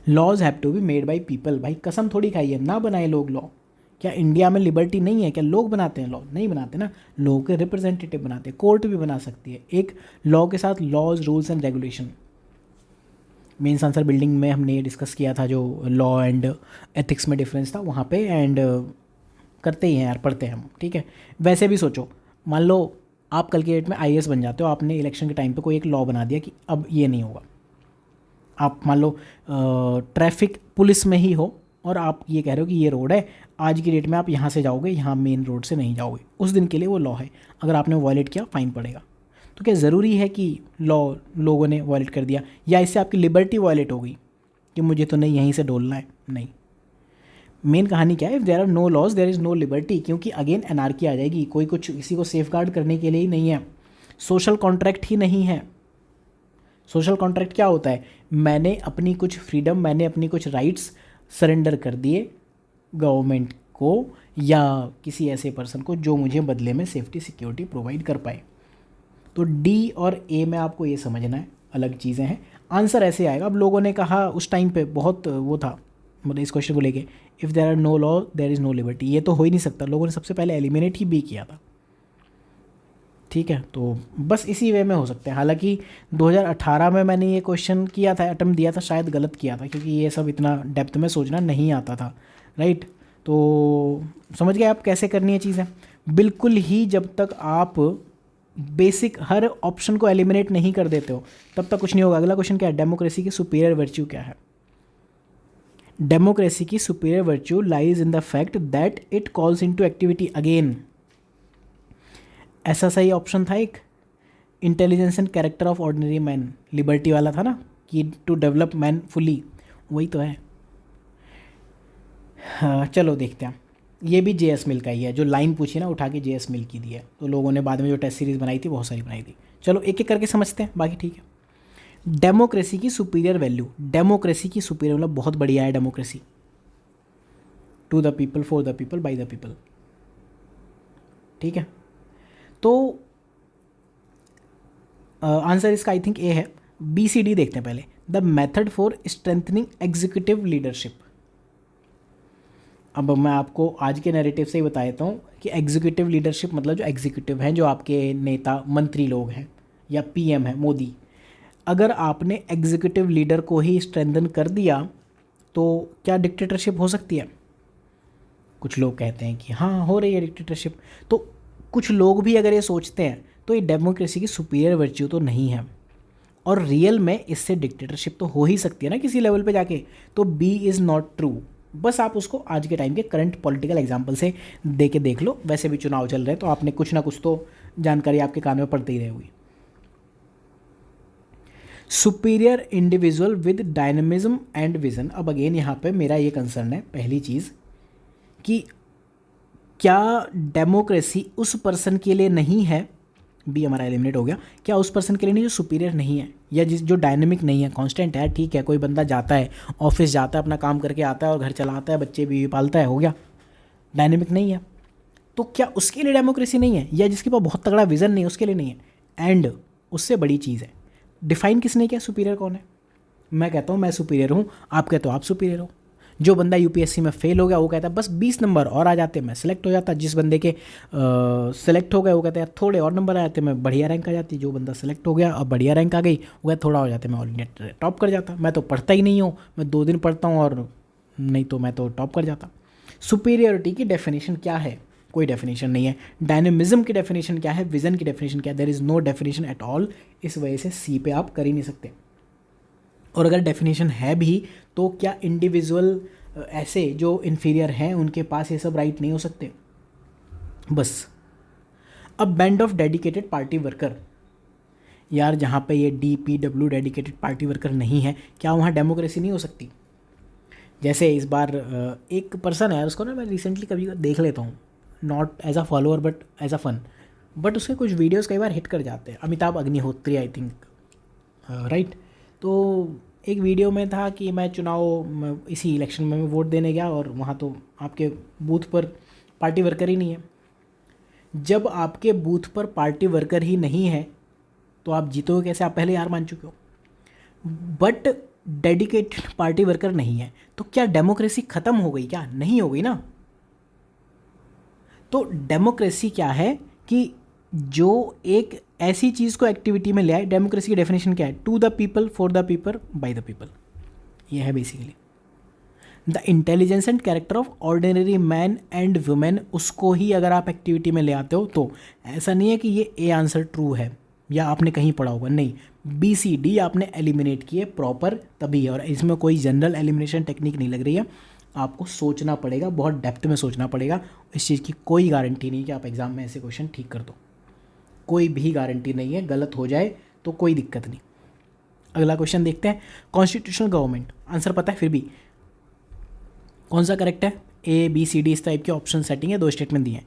laws have to be made by people, भाई कसम थोड़ी खाई है, ना बनाए लोग लॉ। क्या इंडिया में लिबर्टी नहीं है? क्या लोग बनाते हैं लॉ? नहीं बनाते ना, लोगों के रिप्रेजेंटेटिव बनाते हैं, कोर्ट भी बना सकती है। एक लॉ के साथ laws, rules and regulation. Mains answer building में हमने ये डिस्कस किया था, जो लॉ एंड एथिक्स में डिफरेंस था वहाँ पे, एंड करते ही हैं यार, पढ़ते हैं हम, ठीक है। वैसे भी सोचो, मान लो आप कल के डेट में आईएएस बन जाते हो, आपने इलेक्शन के टाइम पे कोई एक लॉ बना दिया कि अब ये नहीं होगा। आप मान लो ट्रैफिक पुलिस में ही हो और आप ये कह रहे हो कि ये रोड है, आज की डेट में आप यहाँ से जाओगे, यहाँ मेन रोड से नहीं जाओगे, उस दिन के लिए वो लॉ है। अगर आपने वायलेट किया फाइन पड़ेगा। तो क्या ज़रूरी है कि लॉ लोगों ने वायलेट कर दिया या इससे आपकी लिबर्टी वायलेट हो गई कि मुझे तो नहीं यहीं से डोलना है? नहीं। मेन कहानी क्या है, if there are no laws there is no liberty, क्योंकि अगेन एनार्की आ जाएगी। कोई कुछ किसी को सेफगार्ड करने के लिए ही नहीं है, सोशल कॉन्ट्रैक्ट ही नहीं है। सोशल कॉन्ट्रैक्ट क्या होता है? मैंने अपनी कुछ फ्रीडम, मैंने अपनी कुछ राइट्स सरेंडर कर दिए गवर्नमेंट को या किसी ऐसे पर्सन को जो मुझे बदले में सेफ्टी सिक्योरिटी प्रोवाइड कर पाए। तो डी और ए में आपको ये समझना है, अलग चीज़ें हैं। आंसर ऐसे आएगा। अब लोगों ने कहा उस टाइम पे बहुत वो था, मतलब इस क्वेश्चन को लेके, if there are no law there is no liberty, ये तो हो ही नहीं सकता। लोगों ने सबसे पहले एलिमिनेट ही बी किया था, ठीक है। तो बस इसी वे में हो सकते हैं। हालांकि 2018 में मैंने ये क्वेश्चन किया था, अटेम्प्ट दिया था, शायद गलत किया था क्योंकि ये सब इतना डेप्थ में सोचना नहीं आता था, राइट। तो समझ गए आप कैसे करनी है चीज़ें। बिल्कुल ही जब तक आप बेसिक हर ऑप्शन को एलिमिनेट नहीं कर देते हो तब तक कुछ नहीं होगा। अगला क्वेश्चन क्या है, डेमोक्रेसी की सुपीरियर वर्च्यू क्या है? डेमोक्रेसी की superior virtue lies in the fact that it calls into activity, again ऐसा सही ऑप्शन था एक, intelligence and character of ordinary man, liberty वाला था ना, कि टू डेवलप मैन फुली, वही तो है। हाँ चलो देखते हैं, ये भी जे.एस. मिल का ही है, जो लाइन पूछी ना उठा के जे.एस. मिल की दी है। तो लोगों ने बाद में जो टेस्ट सीरीज़ बनाई थी बहुत सारी बनाई थी। चलो एक एक करके समझते हैं, बाकी ठीक है। डेमोक्रेसी की सुपीरियर वैल्यू, डेमोक्रेसी की सुपीरियर मतलब बहुत बढ़िया है democracy, to the people, for the people, by the people, ठीक है। तो आंसर इसका आई थिंक ए है। बी सी डी देखते हैं पहले। The method for strengthening executive leadership. अब मैं आपको आज के नैरेटिव से ही बता देता हूँ कि एग्जीक्यूटिव लीडरशिप मतलब जो एग्जीक्यूटिव हैं, जो आपके नेता मंत्री लोग हैं या पीएम है मोदी, अगर आपने एग्जीक्यूटिव लीडर को ही स्ट्रेंथन कर दिया तो क्या डिक्टेटरशिप हो सकती है? कुछ लोग कहते हैं कि हाँ हो रही है डिक्टेटरशिप। तो कुछ लोग भी अगर ये सोचते हैं तो ये डेमोक्रेसी की सुपीरियर वर्च्यू तो नहीं है, और रियल में इससे डिक्टेटरशिप तो हो ही सकती है ना किसी लेवल पे जाके। तो बी इज़ नॉट ट्रू। बस आप उसको आज के टाइम के करंट पॉलिटिकल एग्जाम्पल से दे के देख लो। वैसे भी चुनाव चल रहे हैं तो आपने कुछ ना कुछ तो जानकारी आपके कान में पड़ती ही रहेगी। Superior individual with dynamism and vision. अब अगेन यहाँ पे मेरा ये कंसर्न है, पहली चीज़ कि क्या डेमोक्रेसी उस पर्सन के लिए नहीं है, बी हमारा एलिमिनेट हो गया, क्या उस पर्सन के लिए नहीं जो सुपीरियर नहीं है या जिस जो डायनेमिक नहीं है, कांस्टेंट है, ठीक है। कोई बंदा जाता है ऑफिस जाता है, अपना काम करके आता है और घर चलाता है, बच्चे बीवी पालता है, हो गया, डायनेमिक नहीं है। तो क्या उसके लिए डेमोक्रेसी नहीं है? या जिसके पास बहुत तगड़ा विजन नहीं है उसके लिए नहीं है? एंड उससे बड़ी चीज़ है। डिफाइन किसने किया सुपीरियर कौन है? मैं कहता हूँ मैं सुपीरियर हूँ, आप कहते हो आप सुपीरियर हो। जो बंदा यूपीएससी में फेल हो गया वो कहता है बस 20 नंबर और आ जाते मैं सिलेक्ट हो जाता। जिस बंदे के सिलेक्ट हो गए वो कहते हैं थोड़े और नंबर आ जाते मैं बढ़िया रैंक आ जाती। जो बंदा सेलेक्ट हो गया और बढ़िया रैंक आ गई वो कहता थोड़ा हो जाते मैं ऑल इंडिया टॉप कर जाता। मैं तो पढ़ता ही नहीं हूँ, मैं 2 दिन पढ़ता हूँ और नहीं तो मैं तो टॉप कर जाता। सुपीरियरिटी की डेफिनेशन क्या है? कोई डेफिनेशन नहीं है। डायनेमिज्म की डेफिनेशन क्या है? विजन की डेफिनेशन क्या है? There is no definition at all. इस वजह से सी पे आप कर ही नहीं सकते। और अगर डेफिनेशन है भी तो क्या इंडिविजुअल ऐसे जो इन्फीरियर हैं उनके पास ये सब राइट नहीं हो सकते? बस। अब band of dedicated party worker, यार जहाँ पे ये DPW डेडिकेटेड पार्टी वर्कर नहीं है, क्या वहाँ डेमोक्रेसी नहीं हो सकती? जैसे इस बार एक पर्सन है, उसको ना मैं रिसेंटली कभी देख लेता हूँ, not as a follower but as a fan, but उसके कुछ वीडियोस कई बार हिट कर जाते हैं। Amitabh Agnihotri I think, right. तो एक वीडियो में था कि मैं इसी इलेक्शन में मैं वोट देने गया और वहाँ तो आपके बूथ पर पार्टी वर्कर ही नहीं है। जब आपके बूथ पर पार्टी वर्कर ही नहीं है तो आप जीतोगे कैसे? आप पहले हार मान चुके हो। बट डेडिकेटेड पार्टी वर्कर नहीं है तो क्या डेमोक्रेसी ख़त्म हो गई? क्या नहीं हो गई ना। तो डेमोक्रेसी क्या है कि जो एक ऐसी चीज़ को एक्टिविटी में ले आए। डेमोक्रेसी की डेफिनेशन क्या है? To the people, for the people, by the people. ये है basically the intelligence and character of ordinary man and women. उसको ही अगर आप एक्टिविटी में ले आते हो तो ऐसा नहीं है कि ये ए आंसर ट्रू है या आपने कहीं पढ़ा होगा, नहीं। BCD आपने एलिमिनेट किए प्रॉपर तभी, और इसमें कोई जनरल एलिमिनेशन टेक्निक नहीं लग रही है। आपको सोचना पड़ेगा, बहुत डेप्थ में सोचना पड़ेगा। इस चीज़ की कोई गारंटी नहीं कि आप एग्ज़ाम में ऐसे क्वेश्चन ठीक कर दो, कोई भी गारंटी नहीं है। गलत हो जाए तो कोई दिक्कत नहीं। अगला क्वेश्चन देखते हैं। कॉन्स्टिट्यूशनल गवर्नमेंट, आंसर पता है फिर भी कौन सा करेक्ट है? ABCD इस टाइप के ऑप्शन सेटिंग है, 2 स्टेटमेंट दिए हैं।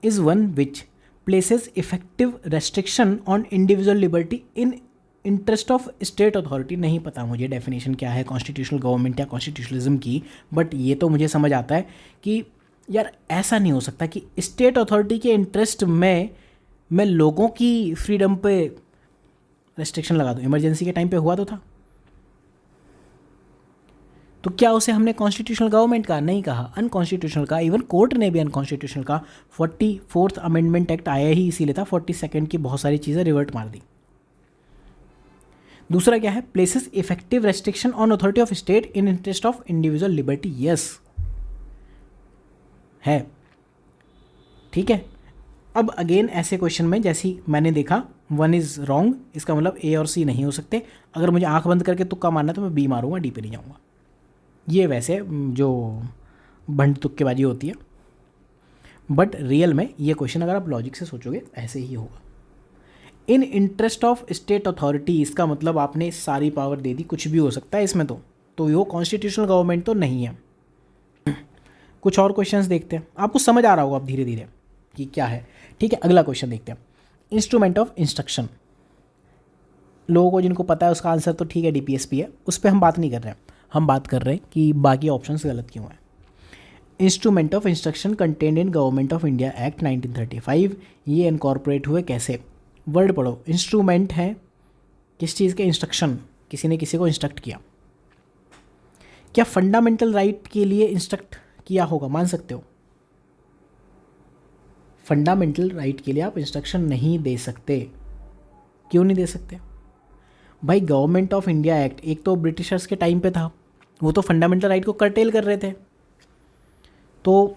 Is one which places effective restriction on individual liberty in interest of state authority. नहीं पता मुझे डेफिनेशन क्या है कॉन्स्टिट्यूशनल गवर्नमेंट या कॉन्स्टिट्यूशनलिज्म की, बट ये तो मुझे समझ आता है कि यार ऐसा नहीं हो सकता कि स्टेट अथॉरिटी के इंटरेस्ट में मैं लोगों की फ्रीडम पे रेस्ट्रिक्शन लगा दूँ। इमरजेंसी के टाइम पे हुआ तो था, तो क्या उसे हमने कॉन्स्टिट्यूशनल गवर्नमेंट का नहीं कहा, अनकॉन्स्टिट्यूशनल का। इवन कोर्ट ने भी अनकॉन्स्टिट्यूशनल का। 44th अमेंडमेंट एक्ट आया ही इसीलिए था, 42nd की बहुत सारी चीज़ें रिवर्ट मार दी। दूसरा क्या है? Places effective restriction on authority of state in interest of individual liberty. Yes है, ठीक है। अब अगेन ऐसे क्वेश्चन में जैसी मैंने देखा 1 इज़ रॉन्ग, इसका मतलब A और C नहीं हो सकते। अगर मुझे आंख बंद करके तुक्का मारना तो मैं B मारूंगा, D पे नहीं जाऊंगा। ये वैसे जो भंड तुक्केबाजी होती है, बट रियल में ये क्वेश्चन अगर आप लॉजिक से सोचोगे ऐसे ही होगा। इन इंटरेस्ट ऑफ स्टेट अथॉरिटी, इसका मतलब आपने सारी पावर दे दी, कुछ भी हो सकता है इसमें। तो वो कॉन्स्टिट्यूशनल गवर्नमेंट तो नहीं है। कुछ और क्वेश्चंस देखते हैं, आपको समझ आ रहा होगा अब धीरे धीरे कि क्या है, ठीक है। अगला क्वेश्चन देखते हैं। इंस्ट्रूमेंट ऑफ इंस्ट्रक्शन, लोगों को जिनको पता है उसका आंसर तो ठीक है DPSP है, उस पर हम बात नहीं कर रहे हैं। हम बात कर रहे हैं कि बाकी ऑप्शंस गलत क्यों हैं। Instrument of instruction contained in government of India act 1935, ये इनकॉर्पोरेट हुए कैसे? वर्ड पढ़ो। इंस्ट्रूमेंट है किस चीज़ के? इंस्ट्रक्शन, किसी ने किसी को इंस्ट्रक्ट किया। क्या फंडामेंटल राइट के लिए इंस्ट्रक्ट किया होगा? मान सकते हो फंडामेंटल राइट के लिए आप इंस्ट्रक्शन नहीं दे सकते। क्यों नहीं दे सकते भाई? गवर्नमेंट ऑफ इंडिया एक्ट एक तो ब्रिटिशर्स के टाइम पे था, वो तो फंडामेंटल राइट को कर्टेल कर रहे थे, तो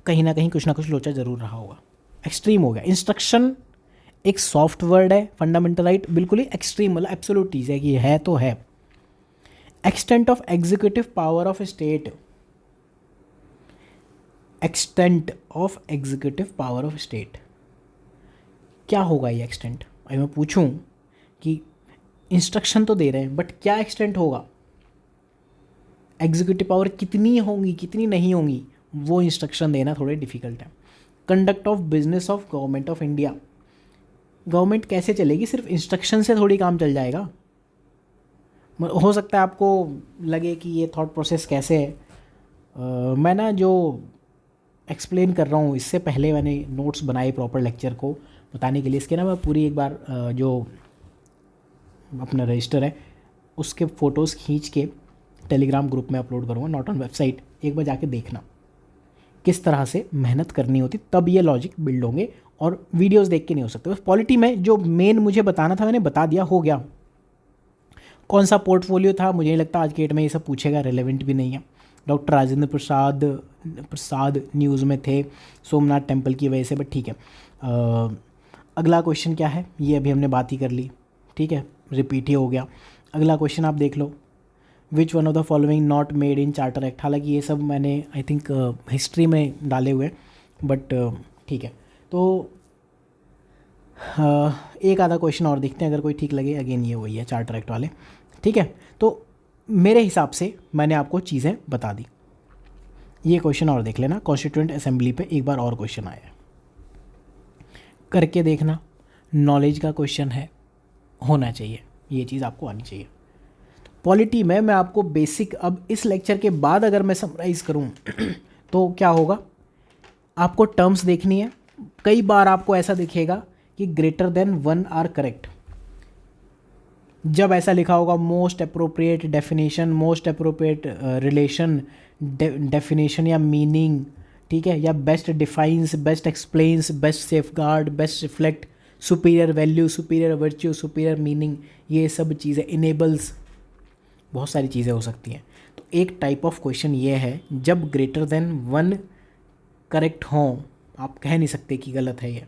कहीं ना कहीं कुछ ना कुछ लोचा ज़रूर रहा होगा। एक्सट्रीम हो गया। इंस्ट्रक्शन एक सॉफ्ट वर्ड है, फंडामेंटल राइट बिल्कुल ही एक्सट्रीम, मतलब एब्सोल्यूट चीज़ है कि है तो है। Extent of executive power of state, extent of executive power of state क्या होगा ये एक्सटेंट? अगर मैं पूछूं कि इंस्ट्रक्शन तो दे रहे हैं बट क्या एक्सटेंट होगा? एग्जीक्यूटिव पावर कितनी होंगी कितनी नहीं होंगी, वो इंस्ट्रक्शन देना थोड़े डिफिकल्ट है। Conduct of business of government of India, government कैसे चलेगी? सिर्फ इंस्ट्रक्शन से थोड़ी काम चल जाएगा। हो सकता है आपको लगे कि ये थॉट प्रोसेस कैसे है। मैं ना जो एक्सप्लेन कर रहा हूँ इससे पहले मैंने नोट्स बनाए प्रॉपर लेक्चर को बताने के लिए। इसके ना मैं पूरी एक बार जो अपना रजिस्टर है उसके फ़ोटोज़ खींच के टेलीग्राम ग्रुप में अपलोड करूँगा, नॉट ऑन वेबसाइट। एक बार जाके देखना किस तरह से मेहनत करनी होती, तब ये लॉजिक बिल्ड होंगे, और वीडियोस देख के नहीं हो सकते। बस पॉलिटी में जो मेन मुझे बताना था मैंने बता दिया, हो गया। कौन सा पोर्टफोलियो था मुझे नहीं लगता आज के डेट में ये सब पूछेगा, रेलेवेंट भी नहीं है। डॉक्टर राजेंद्र प्रसाद न्यूज़ में थे सोमनाथ टेम्पल की वजह से, बट ठीक है। अगला क्वेश्चन क्या है, ये अभी हमने बात ही कर ली, ठीक है, रिपीट ही हो गया। अगला क्वेश्चन आप देख लो, which one of the following not made in charter act. हालांकि ये सब मैंने आई थिंक हिस्ट्री में डाले हुए, बट ठीक है। तो एक आधा क्वेश्चन और देखते हैं, अगर कोई ठीक लगे। अगेन ये वही है चार्टर एक्ट वाले, ठीक है। तो मेरे हिसाब से मैंने आपको चीज़ें बता दी। ये क्वेश्चन और देख लेना, कॉन्स्टिट्यूएंट असेंबली पे एक बार और क्वेश्चन आया है, करके देखना। नॉलेज का क्वेश्चन है, होना चाहिए, ये चीज़ आपको आनी चाहिए। पॉलिटी में मैं आपको बेसिक, अब इस लेक्चर के बाद अगर मैं समराइज़ करूं तो क्या होगा, आपको टर्म्स देखनी है। कई बार आपको ऐसा दिखेगा कि ग्रेटर देन 1 आर करेक्ट। जब ऐसा लिखा होगा most appropriate definition, most appropriate relation, definition या मीनिंग, ठीक है, या best defines, best explains, best safeguard, best reflect, superior value, superior virtue, superior meaning, ये सब चीज़ें, इनेबल्स, बहुत सारी चीज़ें हो सकती हैं। तो एक टाइप ऑफ क्वेश्चन ये है जब ग्रेटर देन 1 करेक्ट हों, आप कह नहीं सकते कि गलत है ये।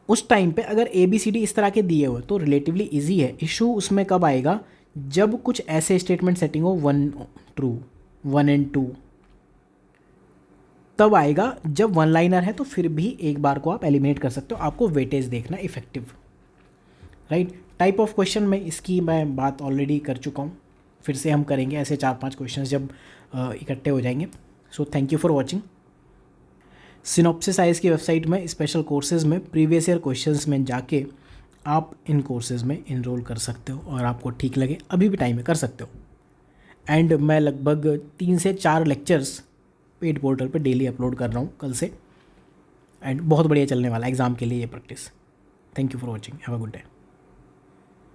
उस टाइम पे अगर ABCD इस तरह के दिए हुए तो रिलेटिवली इजी है। इशू उसमें कब आएगा, जब कुछ ऐसे स्टेटमेंट सेटिंग हो 1 ट्रू 1 and 2, तब आएगा। जब 1 लाइनर है तो फिर भी एक बार को आप एलिमिनेट कर सकते हो, आपको वेटेज देखना effective, right. Type of question में इसकी मैं बात ऑलरेडी कर चुका हूँ, फिर से हम करेंगे ऐसे 4-5 क्वेश्चन जब इकट्ठे हो जाएंगे। So thank you for watching. Synopsis IAS की वेबसाइट में स्पेशल कोर्सेज़ में प्रीवियस ईयर क्वेश्चंस में जाके आप इन कोर्सेज़ में इनरोल कर सकते हो, और आपको ठीक लगे अभी भी टाइम में कर सकते हो। एंड मैं लगभग 3 से 4 लेक्चर्स पेड पोर्टल पे डेली अपलोड कर रहा हूँ कल से, एंड बहुत बढ़िया चलने वाला एग्ज़ाम के लिए ये practice. Thank you for watching, have a good day.